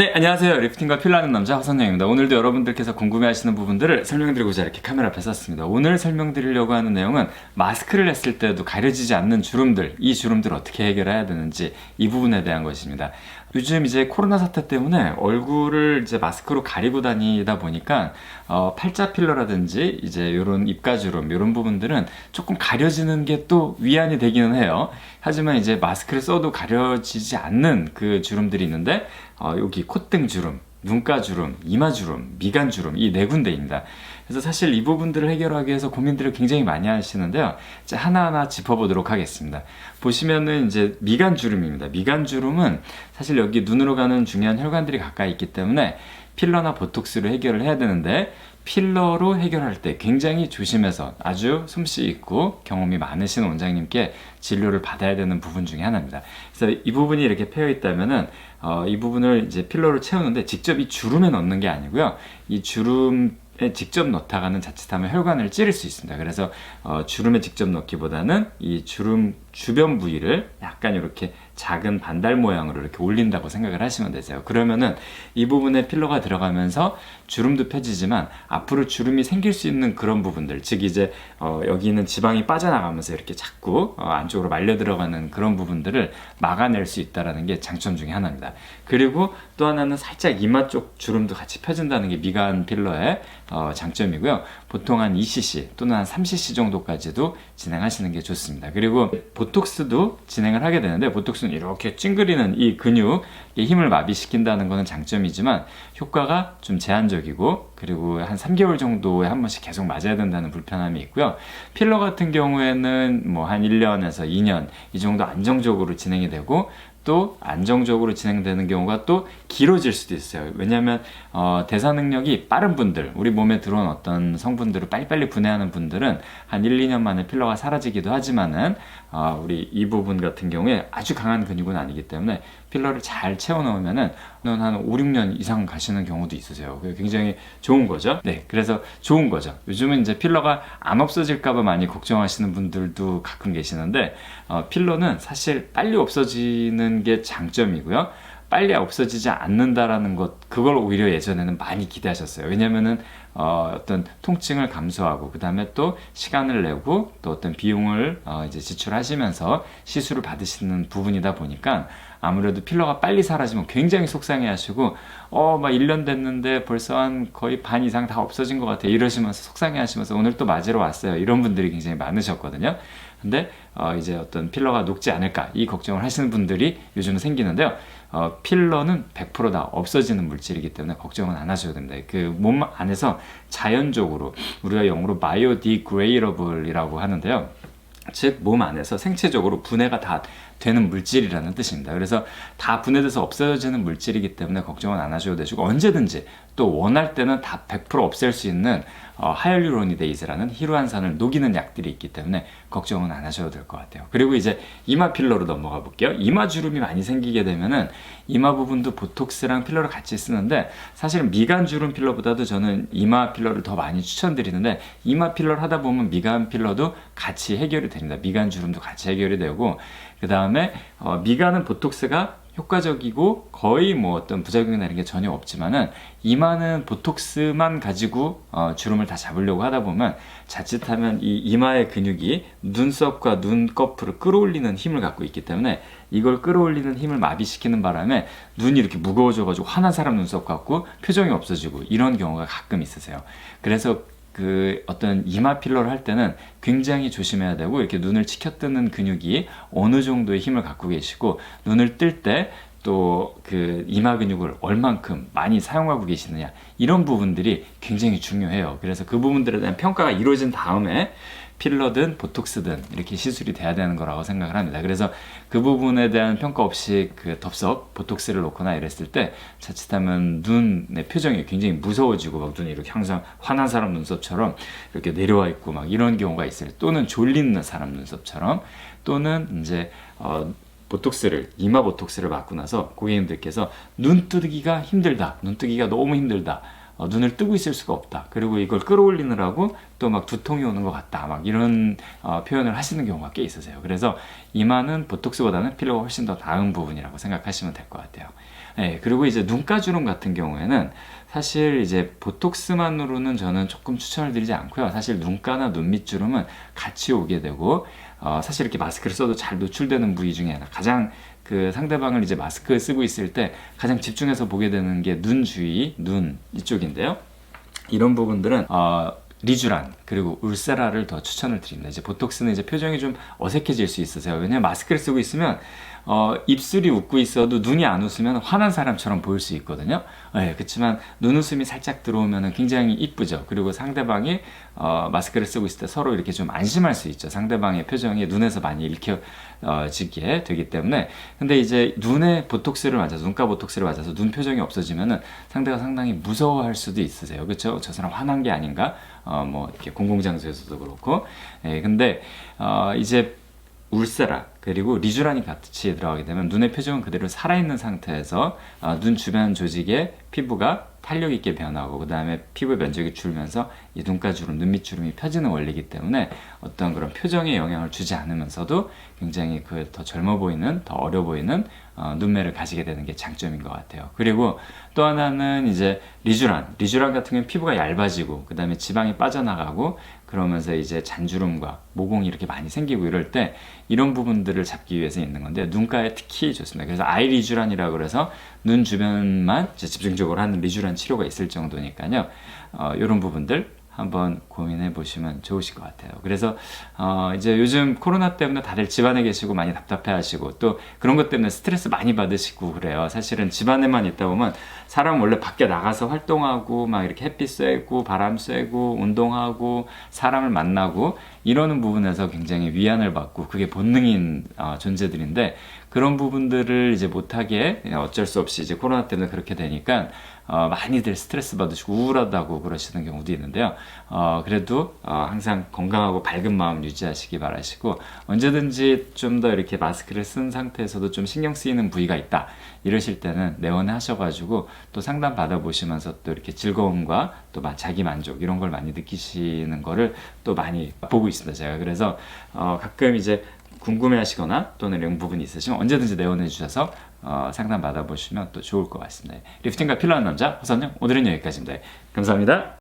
네, 안녕하세요. 리프팅과 필러 하는 남자 허선영입니다. 오늘도 여러분들께서 궁금해하시는 부분들을 설명드리고자 이렇게 카메라 앞에 섰습니다. 오늘 설명드리려고 하는 내용은 마스크를 했을 때도 가려지지 않는 주름들, 이 주름들을 어떻게 해결해야 되는지 이 부분에 대한 것입니다. 요즘 이제 코로나 사태 때문에 얼굴을 이제 마스크로 가리고 다니다 보니까 팔자 필러라든지 이제 요런 입가주름 요런 부분들은 조금 가려지는 게 또 위안이 되기는 해요. 하지만 이제 마스크를 써도 가려지지 않는 그 주름들이 있는데 여기 콧등 주름, 눈가 주름, 이마 주름, 미간 주름 이 네 군데입니다. 그래서 사실 이 부분들을 해결하기 위해서 고민들을 굉장히 많이 하시는데요. 이제 하나하나 짚어보도록 하겠습니다. 보시면은 이제 미간 주름입니다. 미간 주름은 사실 여기 눈으로 가는 중요한 혈관들이 가까이 있기 때문에 필러나 보톡스로 해결을 해야 되는데 필러로 해결할 때 굉장히 조심해서 아주 솜씨 있고 경험이 많으신 원장님께 진료를 받아야 되는 부분 중에 하나입니다. 그래서 이 부분이 이렇게 패여 있다면은 이 부분을 이제 필러로 채우는데 직접 이 주름에 넣는 게 아니고요. 이 주름에 직접 넣다가는 자칫하면 혈관을 찌를 수 있습니다. 그래서 주름에 직접 넣기보다는 이 주름 주변 부위를 약간 이렇게 작은 반달 모양으로 이렇게 올린다고 생각을 하시면 되세요. 그러면은 이 부분에 필러가 들어가면서 주름도 펴지지만 앞으로 주름이 생길 수 있는 그런 부분들, 즉 이제 여기 있는 지방이 빠져나가면서 이렇게 자꾸 안쪽으로 말려 들어가는 그런 부분들을 막아낼 수 있다는 게 장점 중에 하나입니다. 그리고 또 하나는 살짝 이마 쪽 주름도 같이 펴진다는 게 미간 필러의 장점이고요. 보통 한 2cc 또는 한 3cc 정도까지도 진행하시는 게 좋습니다. 그리고 보톡스도 진행을 하게 되는데 보톡스는 이렇게 찡그리는 이 근육에 힘을 마비시킨다는 것은 장점이지만 효과가 좀 제한적이고 그리고 한 3개월 정도에 한 번씩 계속 맞아야 된다는 불편함이 있고요. 필러 같은 경우에는 뭐 한 1년에서 2년 이 정도 안정적으로 진행이 되고 또 안정적으로 진행되는 경우가 또 길어질 수도 있어요. 왜냐하면 대사 능력이 빠른 분들, 우리 몸에 들어온 어떤 성분들을 빨리빨리 분해하는 분들은 한 1, 2년 만에 필러가 사라지기도 하지만은 우리 이 부분 같은 경우에 아주 강한 근육은 아니기 때문에 필러를 잘 채워 넣으면은 한 5, 6년 이상 가시는 경우도 있으세요. 그게 굉장히 좋은 거죠. 네, 그래서 좋은 거죠. 요즘은 이제 필러가 안 없어질까봐 많이 걱정하시는 분들도 가끔 계시는데 필러는 사실 빨리 없어지는 게 장점이고요. 빨리 없어지지 않는다라는 것, 그걸 오히려 예전에는 많이 기대하셨어요. 왜냐면은 어떤 통증을 감수하고 그 다음에 또 시간을 내고 또 어떤 비용을 이제 지출하시면서 시술을 받으시는 부분이다 보니까 아무래도 필러가 빨리 사라지면 굉장히 속상해 하시고 막 1년 됐는데 벌써 한 거의 반 이상 다 없어진 것 같아요 이러시면서 속상해 하시면서 오늘 또 맞으러 왔어요 이런 분들이 굉장히 많으셨거든요. 근데 이제 어떤 필러가 녹지 않을까 이 걱정을 하시는 분들이 요즘은 생기는데요. 필러는 100% 다 없어지는 물질이기 때문에 걱정은 안 하셔도 됩니다. 그 몸 안에서 자연적으로 우리가 영어로 biodegradable이라고 하는데요. 즉 몸 안에서 생체적으로 분해가 다 되는 물질이라는 뜻입니다. 그래서 다 분해돼서 없어지는 물질이기 때문에 걱정은 안 하셔도 되시고 언제든지 또 원할 때는 다 100% 없앨 수 있는 하이알루로니데이즈라는 히루안산을 녹이는 약들이 있기 때문에 걱정은 안 하셔도 될 것 같아요. 그리고 이제 이마 필러로 넘어가 볼게요. 이마 주름이 많이 생기게 되면은 이마 부분도 보톡스랑 필러를 같이 쓰는데 사실 미간 주름 필러보다도 저는 이마 필러를 더 많이 추천드리는데 이마 필러를 하다 보면 미간 필러도 같이 해결이 됩니다. 미간 주름도 같이 해결이 되고 그 다음에 미간은 보톡스가 효과적이고 거의 뭐 어떤 부작용이나 이런 게 전혀 없지만은 이마는 보톡스만 가지고 주름을 다 잡으려고 하다 보면 자칫하면 이 이마의 근육이 눈썹과 눈꺼풀을 끌어올리는 힘을 갖고 있기 때문에 이걸 끌어올리는 힘을 마비시키는 바람에 눈이 이렇게 무거워져 가지고 화난 사람 눈썹 같고 표정이 없어지고 이런 경우가 가끔 있으세요. 그래서 그 어떤 이마 필러를 할 때는 굉장히 조심해야 되고 이렇게 눈을 치켜뜨는 근육이 어느 정도의 힘을 갖고 계시고 눈을 뜰 때 또 그 이마 근육을 얼만큼 많이 사용하고 계시느냐 이런 부분들이 굉장히 중요해요. 그래서 그 부분들에 대한 평가가 이루어진 다음에 필러든 보톡스든 이렇게 시술이 돼야 되는 거라고 생각을 합니다. 그래서 그 부분에 대한 평가 없이 그 덥석 보톡스를 놓거나 이랬을 때 자칫하면 눈의 표정이 굉장히 무서워지고 막 눈이 이렇게 항상 화난 사람 눈썹처럼 이렇게 내려와 있고 막 이런 경우가 있어요. 또는 졸린 사람 눈썹처럼 또는 이제 보톡스를 이마 보톡스를 맞고 나서 고객님들께서 눈 뜨기가 힘들다, 눈 뜨기가 너무 힘들다, 눈을 뜨고 있을 수가 없다. 그리고 이걸 끌어올리느라고 또 막 두통이 오는 것 같다. 막 이런 표현을 하시는 경우가 꽤 있으세요. 그래서 이마는 보톡스보다는 필러가 훨씬 더 나은 부분이라고 생각하시면 될 것 같아요. 네, 그리고 이제 눈가 주름 같은 경우에는 사실 이제 보톡스만으로는 저는 조금 추천을 드리지 않고요. 사실 눈가나 눈 밑 주름은 같이 오게 되고, 사실 이렇게 마스크를 써도 잘 노출되는 부위 중에 하나, 가장 그 상대방을 이제 마스크 쓰고 있을 때 가장 집중해서 보게 되는 게 눈 주위, 눈 이쪽인데요. 이런 부분들은 리쥬란 그리고 울세라를 더 추천을 드립니다. 이제 보톡스는 이제 표정이 좀 어색해질 수 있으세요. 왜냐면 마스크를 쓰고 있으면 입술이 웃고 있어도 눈이 안 웃으면 화난 사람처럼 보일 수 있거든요. 네, 그렇지만 눈웃음이 살짝 들어오면 굉장히 이쁘죠. 그리고 상대방이 마스크를 쓰고 있을 때 서로 이렇게 좀 안심할 수 있죠. 상대방의 표정이 눈에서 많이 읽혀지게 되기 때문에. 근데 이제 눈에 보톡스를 맞아서, 눈가 보톡스를 맞아서 눈 표정이 없어지면은 상대가 상당히 무서워할 수도 있으세요. 그렇죠? 저 사람 화난 게 아닌가? 뭐 이렇게 공공장소에서도 그렇고. 예, 근데 이제 울세라 그리고 리쥬란이 같이 들어가게 되면 눈의 표정은 그대로 살아있는 상태에서 눈 주변 조직의 피부가 탄력 있게 변하고, 그 다음에 피부 면적이 줄면서 이 눈가 주름, 눈 밑 주름이 펴지는 원리이기 때문에 어떤 그런 표정에 영향을 주지 않으면서도 굉장히 그 더 젊어 보이는, 더 어려 보이는 눈매를 가지게 되는 게 장점인 것 같아요. 그리고 또 하나는 이제 리쥬란 같은 경우는 피부가 얇아지고 그 다음에 지방이 빠져나가고 그러면서 이제 잔주름과 모공이 이렇게 많이 생기고 이럴 때 이런 부분들을 잡기 위해서 있는 건데, 눈가에 특히 좋습니다. 그래서 아이 리쥬란이라고 그래서 눈 주변만 집중적으로 하는 리쥬란 치료가 있을 정도니까요. 이런 부분들 한번 고민해 보시면 좋으실 것 같아요. 그래서 이제 요즘 코로나 때문에 다들 집안에 계시고 많이 답답해 하시고 또 그런 것 때문에 스트레스 많이 받으시고 그래요. 사실은 집안에만 있다 보면 사람 원래 밖에 나가서 활동하고 막 이렇게 햇빛 쐬고 바람 쐬고 운동하고 사람을 만나고 이러는 부분에서 굉장히 위안을 받고 그게 본능인 존재들인데, 그런 부분들을 이제 못하게 어쩔 수 없이 이제 코로나 때문에 그렇게 되니까 많이들 스트레스 받으시고 우울하다고 그러시는 경우도 있는데요. 그래도 항상 건강하고 밝은 마음 유지하시기 바라시고, 언제든지 좀 더 이렇게 마스크를 쓴 상태에서도 좀 신경 쓰이는 부위가 있다 이러실 때는 내원해 하셔가지고 또 상담 받아보시면서 또 이렇게 즐거움과 또 자기 만족 이런 걸 많이 느끼시는 거를 또 많이 보고 있습니다, 제가. 그래서 가끔 이제 궁금해하시거나 또는 이런 부분이 있으시면 언제든지 내원해 주셔서 상담 받아보시면 또 좋을 것 같습니다. 리프팅과 필러하는 남자 허선영, 오늘은 여기까지입니다. 감사합니다.